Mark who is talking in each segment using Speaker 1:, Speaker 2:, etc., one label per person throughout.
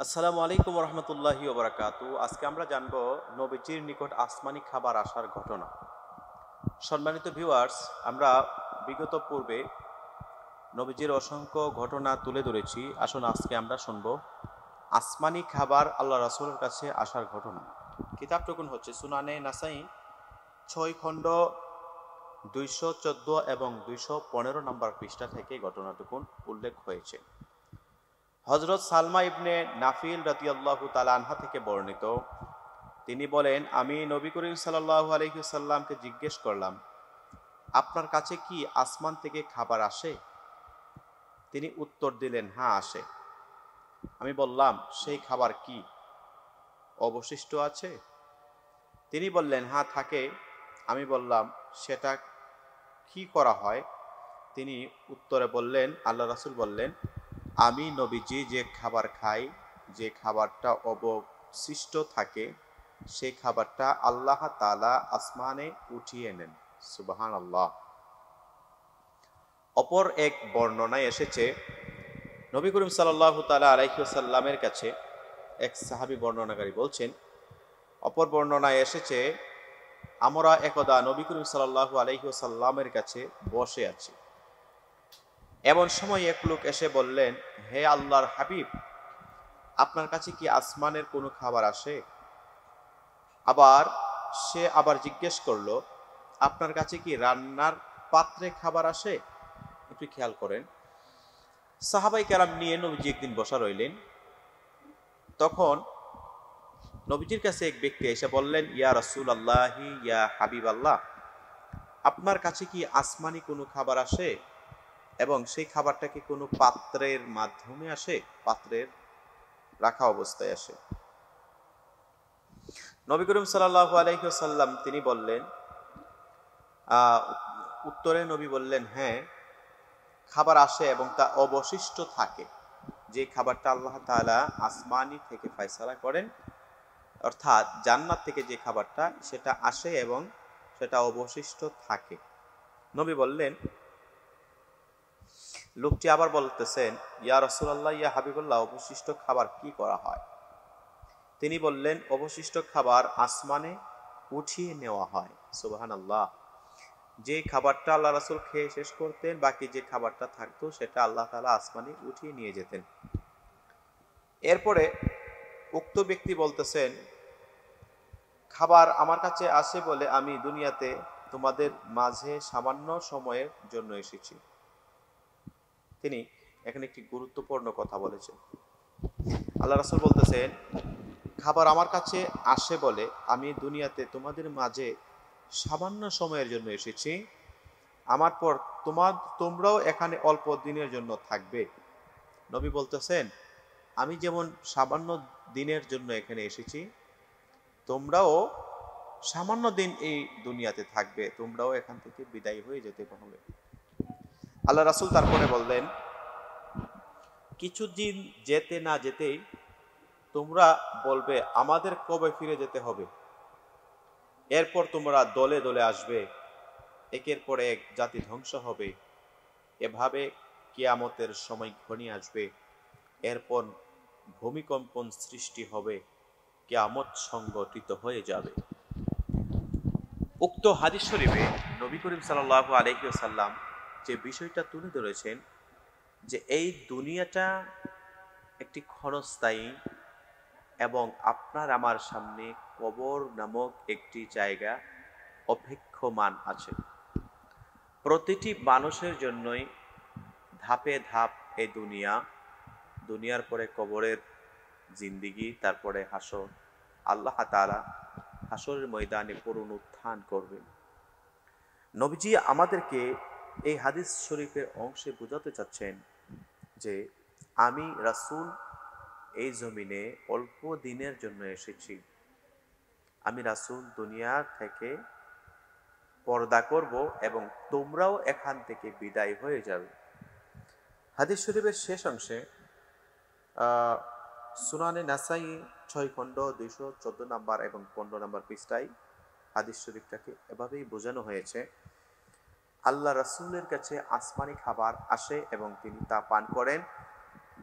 Speaker 1: আসসালামু আলাইকুম রহমতুল্লাহি ওবরাকাতু। আজকে আমরা জানব নবীজির নিকট আসমানি খাবার আসার ঘটনা। সম্মানিত ভিউয়ার্স, আমরা বিগত পূর্বে নবীজির অসংখ্য ঘটনা তুলে ধরেছি। আসুন আজকে আমরা শুনব আসমানি খাবার আল্লাহ রাসূলের কাছে আসার ঘটনা। কিতাবটুকুন হচ্ছে সুনানে নাসাই ৬ খণ্ড ২১৪ এবং ২১৫ নম্বর পৃষ্ঠা থেকে ঘটনাটুকুন উল্লেখ হয়েছে। হযরত সালমা ইবনে নাফিল রাদিয়াল্লাহু তাআলা আনহা থেকে বর্ণিত, তিনি বলেন, আমি নবী করিম সাল্লাল্লাহু আলাইহি ওয়াসাল্লামকে জিজ্ঞেস করলাম, আপনার কাছে কি আসমান থেকে খাবার আসে? তিনি উত্তর দিলেন, হ্যাঁ আসে। আমি বললাম, সেই খাবার কি অবশিষ্ট আছে? তিনি বললেন, হ্যাঁ থাকে। আমি বললাম, সেটা কি করা হয়? তিনি উত্তরে বললেন, আল্লাহ রাসূল বললেন, আমি নবীজি যে খাবার খাই, যে খাবারটা অবশিষ্ট থাকে, সেই খাবারটা আল্লাহ তাআলা আসমানে উঠিয়ে নেন। সুবহানাল্লাহ। অপর এক বর্ণনায় এসেছে, নবী করিম সাল্লাল্লাহু তাআলা আলাইহি ওয়াসাল্লামের কাছে এক সাহাবী বর্ণনাকারী বলছেন, অপর বর্ণনায় এসেছে, আমরা একদা নবী করিম সাল্লাল্লাহু আলাইহি ওয়াসাল্লামের কাছে বসে আছি। এমন সময় এক লোক এসে বললেন, হে আল্লাহর হাবিব, আপনার কাছে কি আসমানের কোনো খাবার আসে? সে আবার জিজ্ঞেস করলো, আপনার কাছে কি রান্নার পাত্রে খাবার আসে? একটু খেয়াল করেন, সাহাবাই কেরাম নিয়ে নবীজি একদিন বসা রইলেন। তখন নবীজির কাছে এক ব্যক্তি এসে বললেন, ইয়া রাসূলুল্লাহি, ইয়া হাবিব আল্লাহ, আপনার কাছে কি আসমানি কোনো খাবার আসে এবং সেই খাবারটা কি কোনো পাত্রের মাধ্যমে আসে, পাত্রের রাখা অবস্থায় আসে? নবী করিম সাল্লাল্লাহু আলাইহি ওয়াসাল্লাম তিনি বললেন, উত্তরে নবী বললেন, হ্যাঁ, খাবার আসে এবং তা অবশিষ্ট থাকে। যে খাবারটা আল্লাহ তাআলা আসমানি থেকে ফয়সালা করেন, অর্থাৎ জান্নাত থেকে যে খাবারটা, সেটা আসে এবং সেটা অবশিষ্ট থাকে। নবী বললেন, লোকটি আবার বলতেছেন, ইয়া রাসূলুল্লাহ, ইয়া হাবিবাল্লাহ, অবশিষ্ট খাবার কি করা হয়? তিনি বললেন, অবশিষ্ট খাবার আসমানে উঠিয়ে নেওয়া হয়। সুবহানাল্লাহ। যে খাবারটা আল্লাহ রাসূল খেয়ে শেষ করতেন, বাকি যে খাবারটা থাকতো সেটা আল্লাহ তাআলা আসমানে উঠিয়ে নিয়ে যেতেন। এরপরে উক্ত ব্যক্তি বলতেছেন, খাবার আমার কাছে আসে বলে আমি দুনিয়াতে তোমাদের মাঝে সামান্য সময়ের জন্য এসেছি। তিনি এখানে একটি গুরুত্বপূর্ণ কথা বলেছেন। আল্লাহ রাসূল বলতেছেন, খাবার আমার কাছে আসে বলে আমি দুনিয়াতে তোমাদের মাঝে সামান্য সময়ের জন্য এসেছি। আমার পর তোমরাও এখানে অল্প দিনের জন্য থাকবে। নবী বলতেছেন, আমি যেমন সামান্য দিনের জন্য এখানে এসেছি, তোমরাও সামান্য দিন এই দুনিয়াতে থাকবে, তোমরাও এখান থেকে বিদায় হয়ে যেতে হবে। আল্লাহ রাসূল তারপরে বললেন, কিছুদিন যেতে না যেতেই তোমরা বলবে, আমাদের কবে ফিরে যেতে হবে? এরপর তোমরা দলে দলে আসবে, একের পর এক জাতি ধ্বংস হবে। এভাবে কিয়ামতের সময় ঘনিয়ে আসবে। এরপর ভূমিকম্পন সৃষ্টি হবে, কিয়ামত সংঘটিত হয়ে যাবে। উক্ত হাদিস শরীফে নবী করিম সাল্লাল্লাহু আলাইহি ওয়াসাল্লাম যে বিষয়টা তুলে ধরেছেন, যে এই দুনিয়াটা একটি ক্ষণস্থায়ী এবং আপনার আমার সামনে কবর নামক একটি জায়গা অপেক্ষমান আছে। প্রতিটি মানুষের জন্যই ধাপে ধাপ এই দুনিয়ার পরে কবরের জিন্দিগি, তারপরে হাসর। আল্লাহ তাআলা হাসরের ময়দানে পুনরুত্থান করবেন। নবীজি আমাদেরকে এই হাদিস শরীফের অংশে বোঝাতে চাচ্ছেন যে আমি রাসূল এই জমিনে অল্প দিনের জন্য এসেছি। আমি রাসূল দুনিয়া থেকে পর্দা করব এবং তোমরাও এখান থেকে বিদায় হয়ে যাবে। হাদিস শরীফের শেষ অংশে সুনানে নাসাই ৬ খণ্ড ২১৪ নম্বর এবং ১৫ নম্বর পৃষ্ঠায় হাদিস শরীফটাকে এভাবেই বোঝানো হয়েছে, আল্লাহ রাসূলের কাছে আসমানি খাবার আসে এবং তিনি তা পান করেন।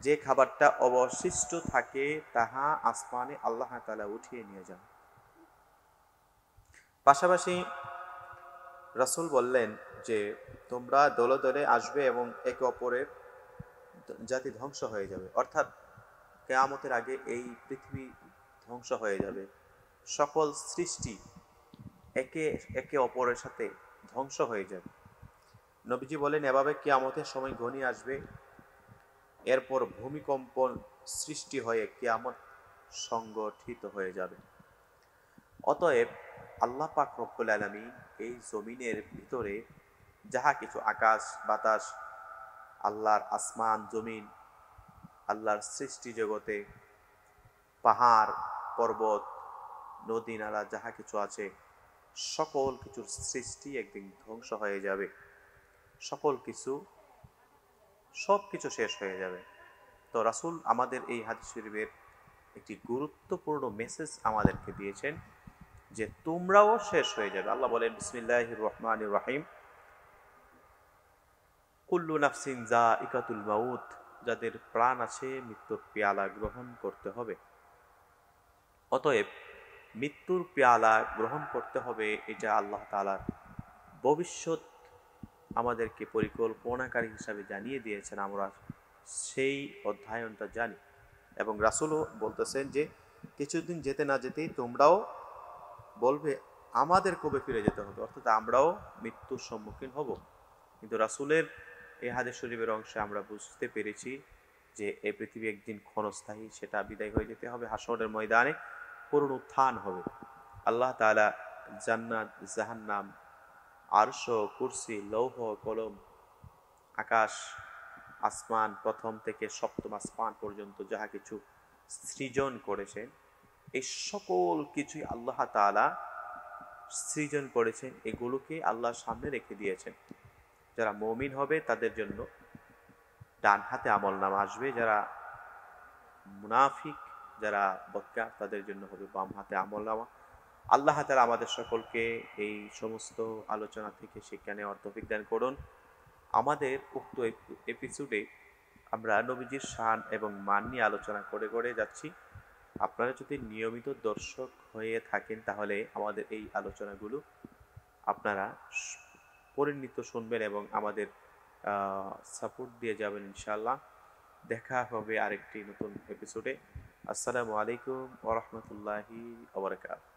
Speaker 1: যে খাবারটা অবশিষ্ট থাকে তাহা আসমানে আল্লাহ তাআলা উঠিয়ে নিয়ে যান। পাশাপাশি রাসূল বললেন যে তোমরা দলে দলে আসবে এবং একে অপরের জাতি ধ্বংস হয়ে যাবে, অর্থাৎ কিয়ামতের আগে এই পৃথিবী ধ্বংস হয়ে যাবে, সকল সৃষ্টি একে একে অপরের সাথে ধ্বংস হয়ে যাবে। নবীজি বলেন এভাবে কিয়ামতের সময় ঘনিয়ে আসবে, এরপর ভূমিকম্পন সৃষ্টি হয়ে কিয়ামত সংগঠিত হয়ে যাবে। অতএব আল্লাহ পাক রব্বুল আলামিন এই জমিনের ভিতরে যাহা কিছু আকাশ বাতাস, আল্লাহর আসমান জমিন, আল্লাহর সৃষ্টি জগতে পাহাড় পর্বত নদী নালা যাহা কিছু আছে, সকল কিছুর সৃষ্টি একদিন ধ্বংস হয়ে যাবে, সকল কিছু সব কিছু শেষ হয়ে যাবে। তো রাসূল আমাদের এই হাদিস শরীফের একটি গুরুত্বপূর্ণ মেসেজ আমাদেরকে দিয়েছেন যে তোমরাও শেষ হয়ে যাবে। আল্লাহ বলেন বিসমিল্লাহির রহমানির রহিম, কুল্লু নাফসিন যায়িকাতুল মাউত, যাদের প্রাণ আছে মৃত্যুর পেয়ালা গ্রহণ করতে হবে। অতএব মৃত্যুর পেয়ালা গ্রহণ করতে হবে, এটা আল্লাহ তাআলার ভবিষ্যৎ আমাদেরকে পরিকল্পনাকারী হিসাবে জানিয়ে দিয়েছেন, আমরা সেই অধ্যয়নটা জানি। এবং রাসূলও বলতেছেন যে কিছুদিন যেতে না যেতেই তোমরাও বলবে আমাদের কবে ফিরে যেতে হবে, অর্থাৎ আমরাও মৃত্যুর সম্মুখীন হব। কিন্তু রাসূলের এই হাদিস শরীফের অংশে আমরা বুঝতে পেরেছি যে এই পৃথিবী একদিন ক্ষণস্থায়ী, সেটা বিদায় হয়ে যেতে হবে, হাশরের ময়দানে পুনরুত্থান হবে। আল্লাহ তাআলা জান্নাত জাহান্নাম আরশ কুরসি লৌহ কলম আকাশ আসমান প্রথম থেকে সপ্তম আসমান পর্যন্ত যাহা কিছু সৃজন করেছেন, এই সকল কিছুই আল্লাহ তাআলা সৃজন করেছেন, এগুলোকে আল্লাহর সামনে রেখে দিয়েছেন। যারা মুমিন হবে তাদের জন্য ডান হাতে আমলনামা আসবে, যারা মুনাফিক যারা বদকার তাদের জন্য হবে বাম হাতে আমলনামা। আল্লাহ তাআলা আমাদের সকলকে এই সমস্ত আলোচনা থেকে শিক্ষা নেওয়ার তৌফিক দান করুন। আমাদের উক্ত এপিসোডে আমরা নবীজির শান এবং মান নিয়ে আলোচনা করে করে যাচ্ছি। আপনারা যদি নিয়মিত দর্শক হয়ে থাকেন তাহলে আমাদের এই আলোচনাগুলো আপনারা পরিণত শুনবেন এবং আমাদের সাপোর্ট দিয়ে যাবেন ইনশাআল্লাহ। দেখা হবে আরেকটি নতুন এপিসোডে। আসসালামু আলাইকুম ওয়া রাহমাতুল্লাহি ওয়া বারাকাতুহু।